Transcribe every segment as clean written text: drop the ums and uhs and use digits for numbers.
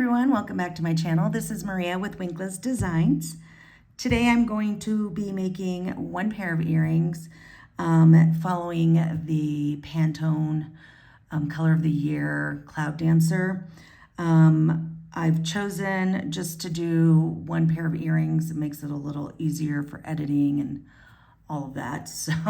everyone, welcome back to my channel. This is Maria with Winkless Designs. Today I'm going to be making one pair of earrings following the Pantone Color of the Year Cloud Dancer. I've chosen just to do one pair of earrings. It makes it a little easier for editing and all of that. So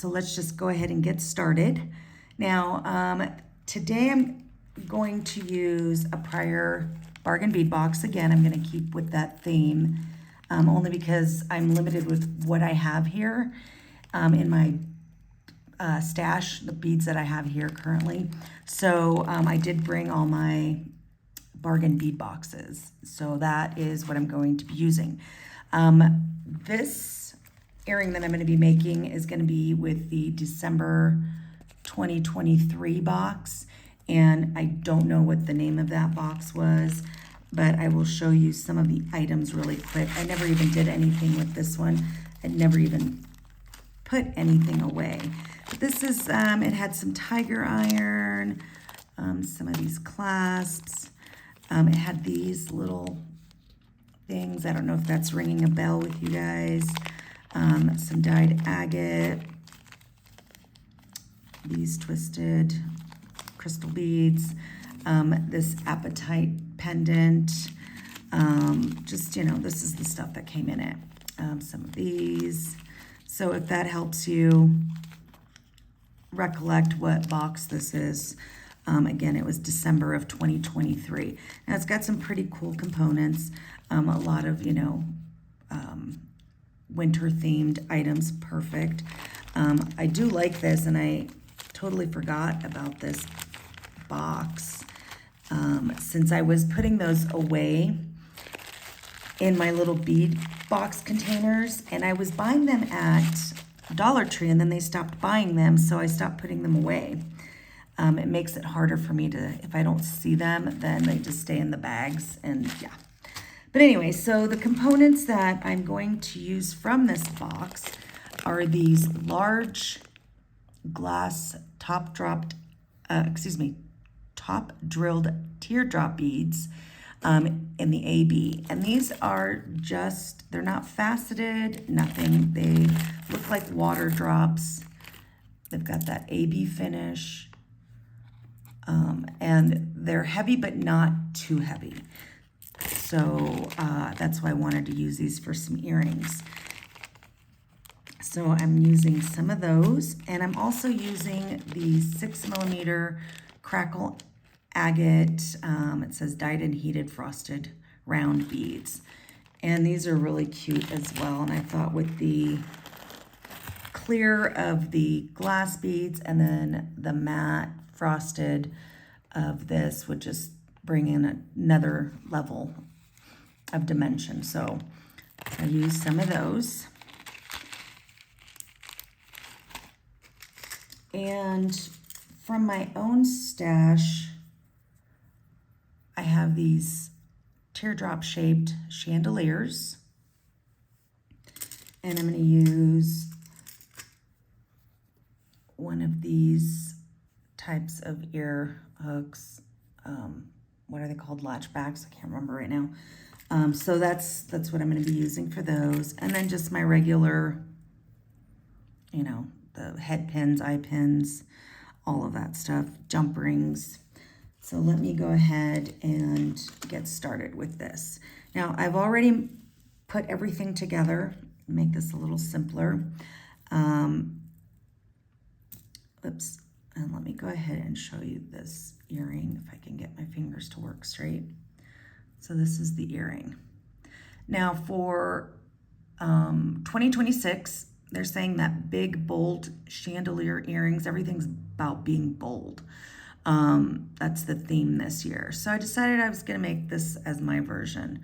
let's just go ahead and get started. Now, today I'm going to use a prior bargain bead box. Again, I'm going to keep with that theme, only because I'm limited with what I have here in my stash, the beads that I have here currently. So I did bring all my bargain bead boxes. So that is what I'm going to be using. This earring that I'm going to be making is going to be with the December 2023 box. And I don't know what the name of that box was, but I will show you some of the items really quick. I never even did anything with this one. I never even put anything away. But this is, it had some tiger iron, some of these clasps. It had these little things. I don't know if that's ringing a bell with you guys. Some dyed agate, these twisted crystal beads, this apatite pendant, just, you know, this is the stuff that came in it. Some of these. So if that helps you recollect what box this is, again, it was December of 2023. Now it's got some pretty cool components, a lot of, you know, winter themed items, perfect. I do like this, and I totally forgot about this box since I was putting those away in my little bead box containers, and I was buying them at Dollar Tree, and then they stopped buying them, so I stopped putting them away. It makes it harder for me to, if I don't see them, then they just stay in the bags, and yeah. But anyway, so the components that I'm going to use from this box are these large glass top drilled teardrop beads in the AB. And these are just, they're not faceted, nothing. They look like water drops. They've got that AB finish. And they're heavy, but not too heavy. So that's why I wanted to use these for some earrings. So I'm using some of those, and I'm also using the 6mm crackle agate. It says dyed and heated frosted round beads. And these are really cute as well. And I thought with the clear of the glass beads and then the matte frosted of this would just bring in another level of dimension. So I used some of those. And from my own stash, I have these teardrop shaped chandeliers. And I'm going to use one of these types of ear hooks. What are they called? Latchbacks? I can't remember right now. So that's what I'm going to be using for those. And then just my regular, you know, the head pins, eye pins, all of that stuff, jump rings. So let me go ahead and get started with this. Now, I've already put everything together, make this a little simpler. Oops, and let me go ahead and show you this earring, if I can get my fingers to work straight. So this is the earring. Now for 2026, they're saying that big, bold chandelier earrings, everything's about being bold. That's the theme this year. So I decided I was going to make this as my version.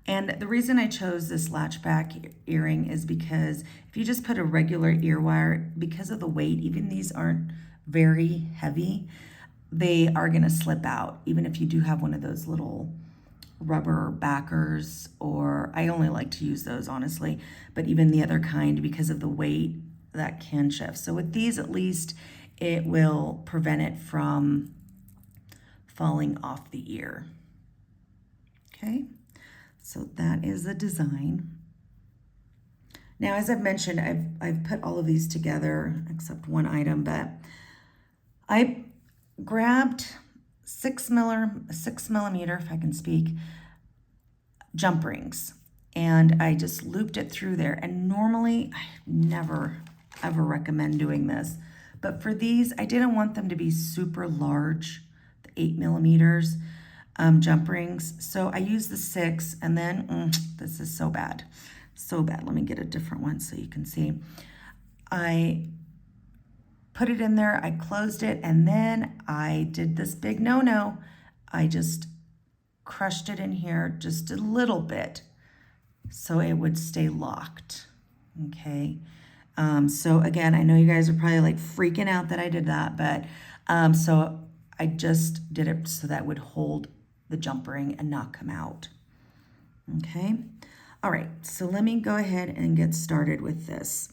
And the reason I chose this latchback earring is because if you just put a regular ear wire, because of the weight, even these aren't very heavy, they are going to slip out, even if you do have one of those little rubber backers, or I only like to use those honestly, but even the other kind, because of the weight, that can shift. So with these, at least it will prevent it from falling off the ear. Okay, so that is the design. Now, as I've mentioned, I've put all of these together except one item, but I grabbed 6 millimeter, if I can speak, jump rings, and I just looped it through there. And normally I never ever recommend doing this, but for these I didn't want them to be super large, the 8 millimeters jump rings, so I used the 6, and then this is so bad. Let me get a different one so you can see. I put it in there, I closed it, and then I did this big no-no. I just crushed it in here just a little bit so it would stay locked. Okay. So again, I know you guys are probably like freaking out that I did that, but so I just did it so that would hold the jump ring and not come out. Okay. All right, so let me go ahead and get started with this.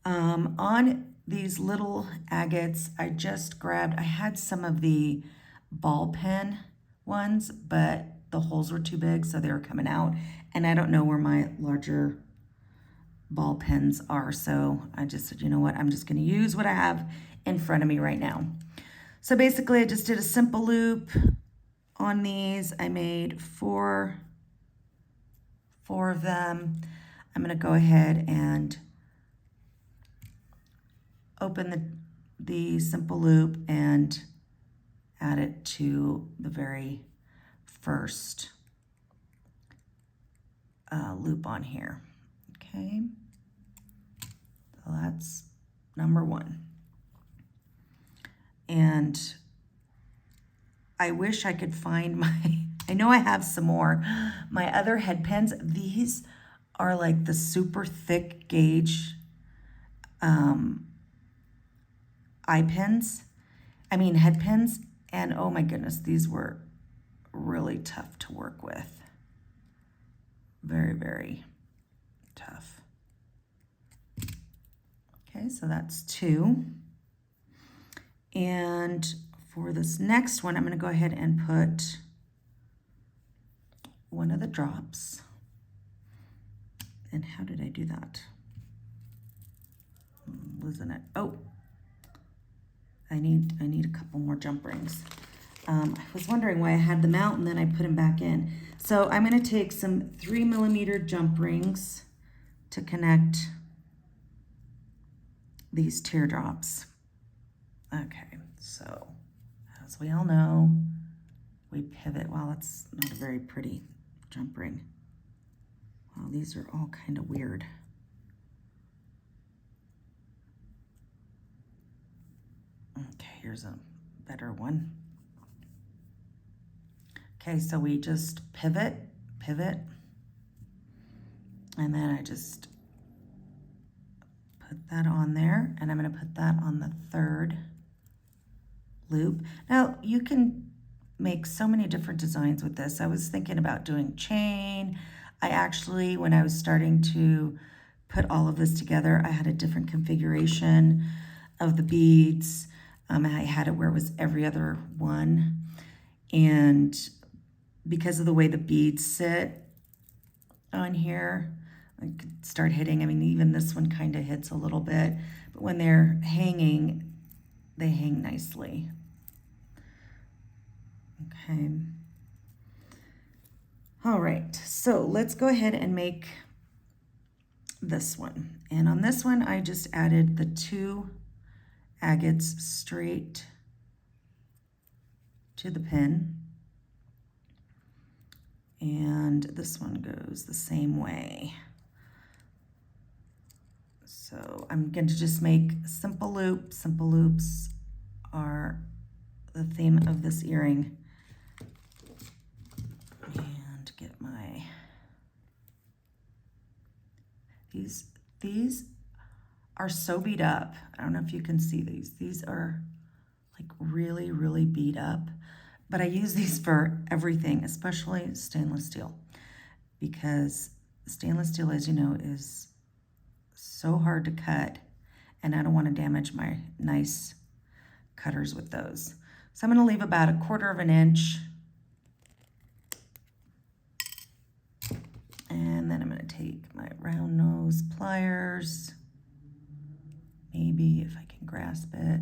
On these little agates, I just grabbed, I had some of the ball pen ones, but the holes were too big, so they were coming out. And I don't know where my larger ball pens are, so I just said, you know what, I'm just gonna use what I have in front of me right now. So basically, I just did a simple loop on these. I made four of them. I'm gonna go ahead and open the simple loop and add it to the very first loop on here. Okay, so that's number 1. And I wish I could find my, I know I have some more, my other head pens. These are like the super thick gauge eye pens, head pens, and oh my goodness, these were really tough to work with. Very, very tough. Okay, so that's 2. And for this next one, I'm going to go ahead and put one of the drops. And how did I do that? I'm losing it. Oh, I need a couple more jump rings. I was wondering why I had them out and then I put them back in. So I'm going to take some 3 millimeter jump rings to connect these teardrops. Okay, so as we all know, we pivot. Wow, that's not a very pretty jump ring. Wow, these are all kind of weird. Okay, here's a better one. Okay, so we just pivot, and then I just put that on there, and I'm going to put that on the 3rd loop. Now, you can make so many different designs with this. I was thinking about doing chain. I actually, when I was starting to put all of this together, I had a different configuration of the beads. I had it where it was every other one, and because of the way the beads sit on here, I could start hitting. Even this one kind of hits a little bit, but when they're hanging, they hang nicely. Okay. All right, so let's go ahead and make this one. And on this one, I just added the 2 agates straight to the pin. And this one goes the same way. So I'm going to just make simple loop. Simple loops are the theme of this earring. And get my, these are so beat up. I don't know if you can see these. These are like really, really beat up. But I use these for everything, especially stainless steel, because stainless steel, as you know, is so hard to cut, and I don't want to damage my nice cutters with those. So I'm going to leave about 1/4 of an inch. And then I'm going to take my round nose pliers, maybe if I can grasp it,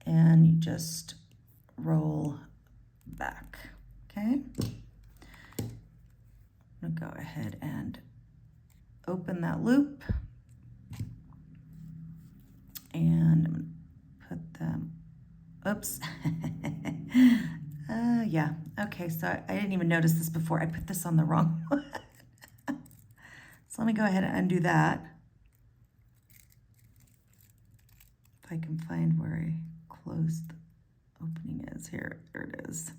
and you just roll back, okay? I'm going to go ahead and open that loop, and I'm going to put them, oops. Yeah, okay, so I didn't even notice this before. I put this on the wrong one. So let me go ahead and undo that. If I can find where I closed the opening is here. There it is.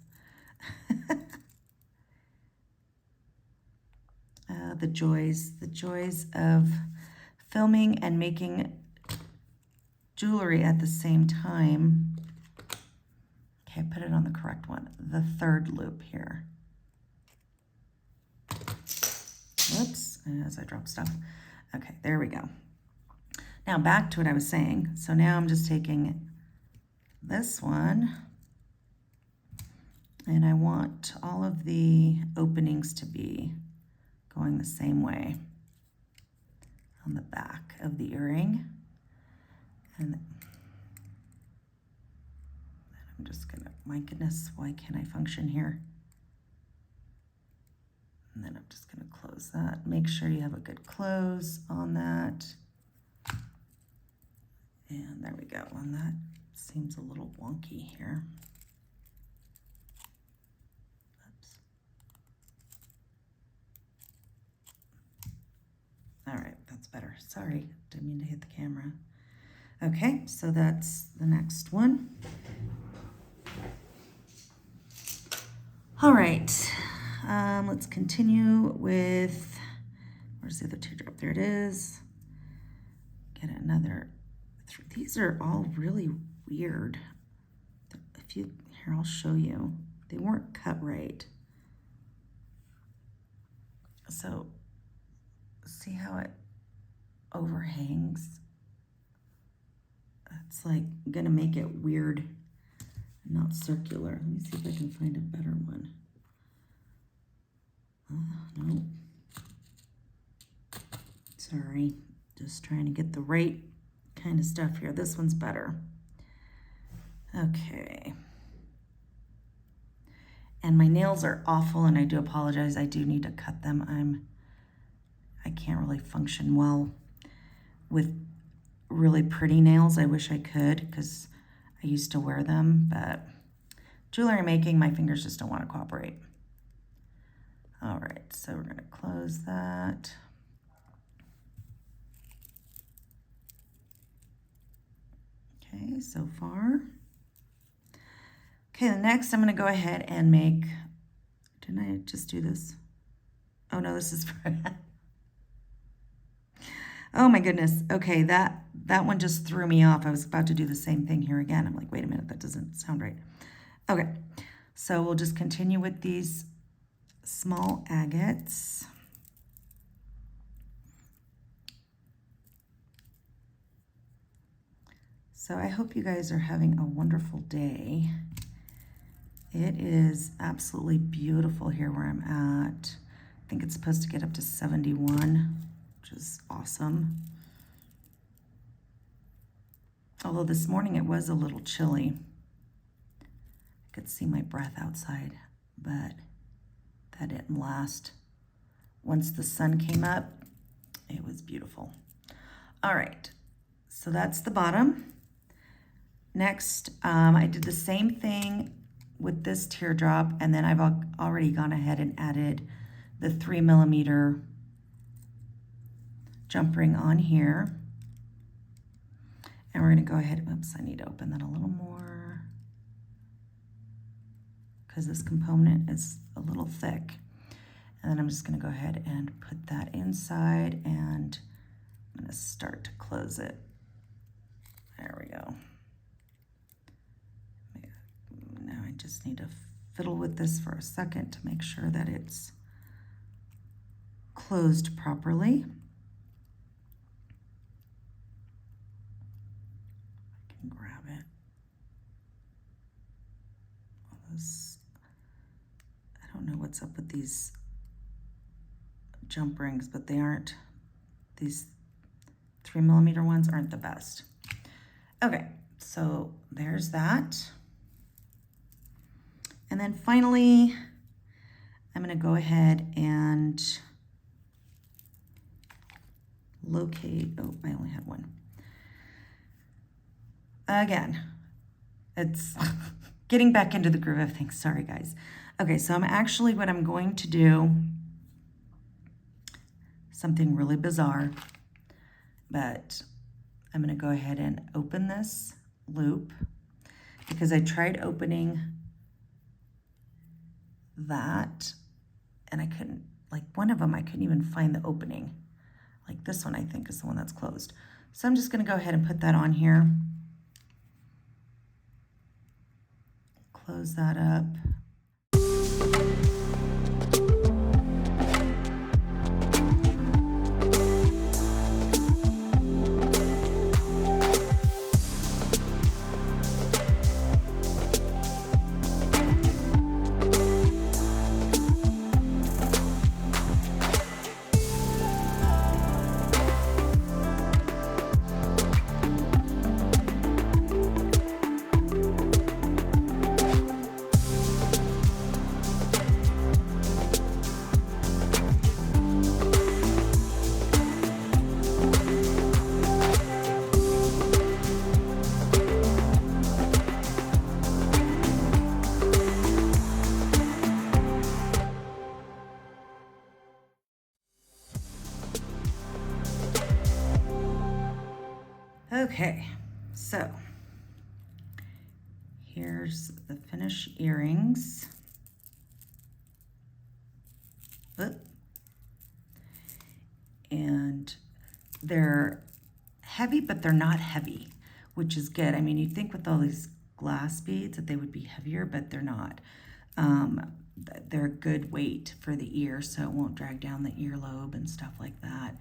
The joys of filming and making jewelry at the same time. Okay, I put it on the correct one. The 3rd loop here. Whoops, as I drop stuff. Okay, there we go. Now back to what I was saying. So now I'm just taking this one, and I want all of the openings to be going the same way on the back of the earring. And I'm just gonna, my goodness, why can't I function here? And then I'm just gonna close that. Make sure you have a good close on that. And there we go. And that seems a little wonky here. Oops. All right, that's better. Sorry, didn't mean to hit the camera. Okay, so that's the next one. All right, let's continue with, where's the other teardrop? There it is. Get another, these are all really weird. If you, here, I'll show you. They weren't cut right. So see how it overhangs? It's like gonna make it weird, not circular. Let me see if I can find a better one. No. Sorry, just trying to get the right kind of stuff here. This one's better. Okay. And my nails are awful, and I do apologize. I do need to cut them. I can't really function well with really pretty nails. I wish I could, because I used to wear them, but jewelry making, my fingers just don't want to cooperate. All right, so we're gonna close that. Okay, so far. Okay, next I'm gonna go ahead and make, didn't I just do this? Oh no, this is for, oh my goodness. Okay, that one just threw me off. I was about to do the same thing here again. I'm like, wait a minute, that doesn't sound right. Okay, so we'll just continue with these small agates. So I hope you guys are having a wonderful day. It is absolutely beautiful here where I'm at. I think it's supposed to get up to 71, which is awesome. Although this morning it was a little chilly. I could see my breath outside, but that didn't last. Once the sun came up, it was beautiful. All right, so that's the bottom. Next, I did the same thing with this teardrop, and then I've already gone ahead and added the 3mm jump ring on here. And we're gonna go ahead, oops, I need to open that a little more because this component is a little thick. And then I'm just gonna go ahead and put that inside, and I'm gonna start to close it. There we go. Now I just need to fiddle with this for a second to make sure that it's closed properly. I can grab it. I don't know what's up with these jump rings, but they aren't, these 3mm ones aren't the best. Okay, so there's that. And then finally, I'm gonna go ahead and locate, oh, I only had one. Again, it's getting back into the groove of things, sorry guys. Okay, so what I'm going to do, something really bizarre, but I'm gonna go ahead and open this loop because I tried opening that and I couldn't, like one of them, I couldn't even find the opening. Like this one, I think is the one that's closed. So I'm just gonna go ahead and put that on here. Close that up. Okay, so here's the finished earrings. And they're heavy, but they're not heavy, which is good. I mean, you'd think with all these glass beads that they would be heavier, but they're not. They're a good weight for the ear, so it won't drag down the earlobe and stuff like that.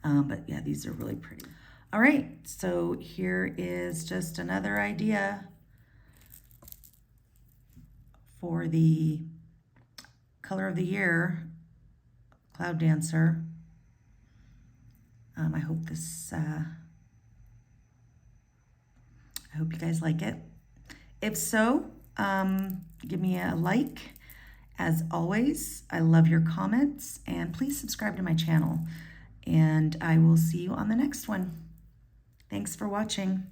But yeah, these are really pretty. All right, so here is just another idea for the color of the year Cloud Dancer. I hope I hope you guys like it. If so, give me a like. As always, I love your comments, and please subscribe to my channel, and I will see you on the next one. Thanks for watching.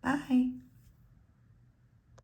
Bye.